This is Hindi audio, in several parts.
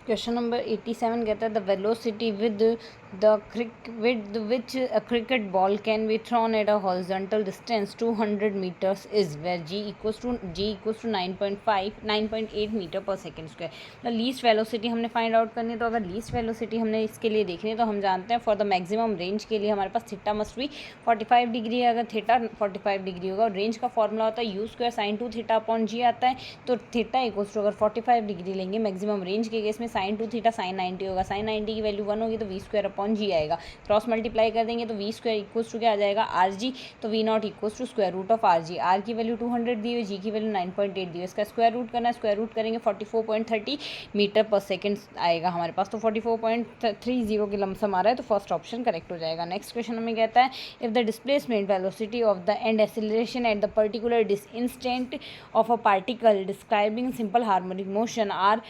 क्वेश्चन नंबर 87 कहता है the velocity with which a cricket ball can be thrown at a horizontal distance 200 metres is where g equals to 9.8 metre per second square. तो लीस्ट वेलोसिटी हमने फाइंड आउट करनी है। तो अगर लीस्ट वेलोसिटी हमने इसके लिए देखनी है तो हम जानते हैं फॉर द मैक्सिमम रेंज के लिए हमारे पास थीटा मस्ट भी 45 डिग्री है। अगर थीटा 45 डिग्री होगा और रेंज का फॉर्मूला होता है u² sin 2 theta upon g आता है। तो थीटा इक्वल्स टू अगर 45 डिग्री लेंगे मैक्सिमम रेंज के केस में sin 2 थीटा sin 90 होगा। sin 90 की वैल्यू 1 होगी तो v² अपॉन g आएगा। क्रॉस मल्टीप्लाई कर देंगे तो v² इक्वल्स टू क्या आ जाएगा rg। तो v0 equals to square root of rg। r की वैल्यू 200 दी हुई, g की वैल्यू 9.8 दी हुई। इसका स्क्वायर रूट करना है, स्क्वायर रूट करेंगे 44.30 मीटर पर सेकेंड आएगा हमारे पास। तो 44.30 के लमसम आ रहा है, तो फर्स्ट ऑप्शन करेक्ट हो जाएगा। नेक्स्ट क्वेश्चन हमें कहता है if the displacement velocity of the and acceleration at the particular instant of a particle describing simple harmonic motion are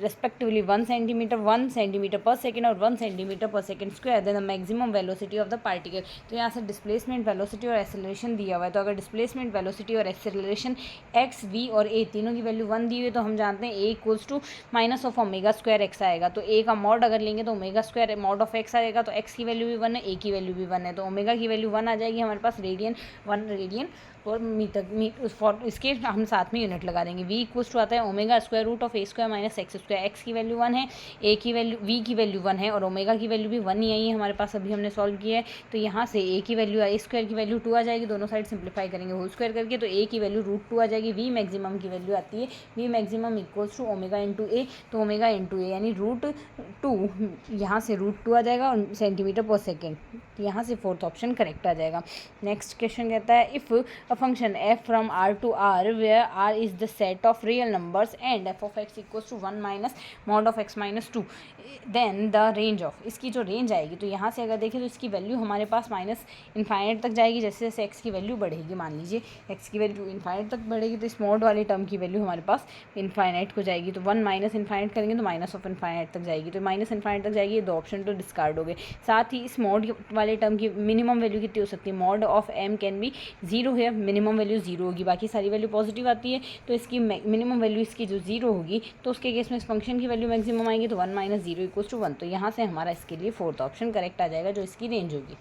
respectively 1 centimetre 1 centimetre per second और 1 centimetre per second square then the maximum velocity of the particle. तो यहाँ से डिस्प्लेसमेंट वेलोसिटी और एक्सेलरेशन दिया हुआ है। तो अगर डिस्प्लेसमेंट वेलोसिटी और एक्सेलरेशन x v और a तीनों की वैल्यू 1 दी हुई है तो हम जानते हैं a equals to minus of omega square x आएगा। तो a का मॉड अगर लेंगे तो omega square mod of x आएगा। तो x की वैल्यू भी 1 है, a की वैल्यू भी 1 है। तो ओमेगा की वैल्यू 1 आ जाएगी हमारे पास रेडियन 1 रेडियन और मीटर फॉर इसके हम साथ में यूनिट लगा देंगे। v इक्वल्स टू आता है omega square root of a square minus x square. x की वैल्यू 1 है, a की वैल्यू v की वैल्यू 1 है और ओमेगा की वैल्यू भी 1 ही आई है हमारे पास, अभी हमने सॉल्व किया है। तो यहाँ से a की वैल्यू a स्क्वायर की वैल्यू 2 आ जाएगी, दोनों साइड सिंप्लीफाई करेंगे होल स्क्वायर करके। तो a की वैल्यू रूट 2 आ जाएगी। v मैक्सिमम की वैल्यू आती है v maximum equals to omega into a। तो ओमेगा इंटू a यानी √2, यहाँ से √2 आ जाएगा और सेंटीमीटर पर सेकेंड। यहाँ से फोर्थ ऑप्शन करेक्ट आ जाएगा। नेक्स्ट क्वेश्चन कहता है if a function f from r to r where r is the set of real numbers and f of x equals to 1 minus mod of x minus 2 then the range of, इसकी जो रेंज आएगी तो यहाँ से अगर देखें तो इसकी वैल्यू हमारे पास माइनस इन्फाइनाइट तक जाएगी। जैसे जैसे x की वैल्यू बढ़ेगी, मान लीजिए x की वैल्यू इन्फाइनाइट तक बढ़ेगी तो इस मॉड वाले टर्म की वैल्यू हमारे पास इन्फाइनाइट को जाएगी। तो 1 माइनस इन्फाइनाइट करेंगे तो माइनस ऑफ इन्फाइनाइट तक जाएगी। तो माइनस इन्फाइनाइट तक जाएगी, ये दो ऑप्शन तो डिस्कार्ड हो गए। साथ ही इस मॉड वाले टर्म की मिनिमम वैल्यू कितनी हो सकती है, mod of m can be 0 है, मिनिमम वैल्यू 0 होगी, बाकी सारी वैल्यू पॉजिटिव आती है। तो इसकी मिनिमम वैल्यू इसकी जो 0 होगी तो उसके केस में इस फंक्शन की वैल्यू मैक्सिमम आएगी। तो 1 माइनस 0 इक्वल्स टू 1। तो यहाँ से हमारा इसके लिए फोर्थ ऑप्शन करेक्ट आ जाएगा जो इसकी रेंज होगी।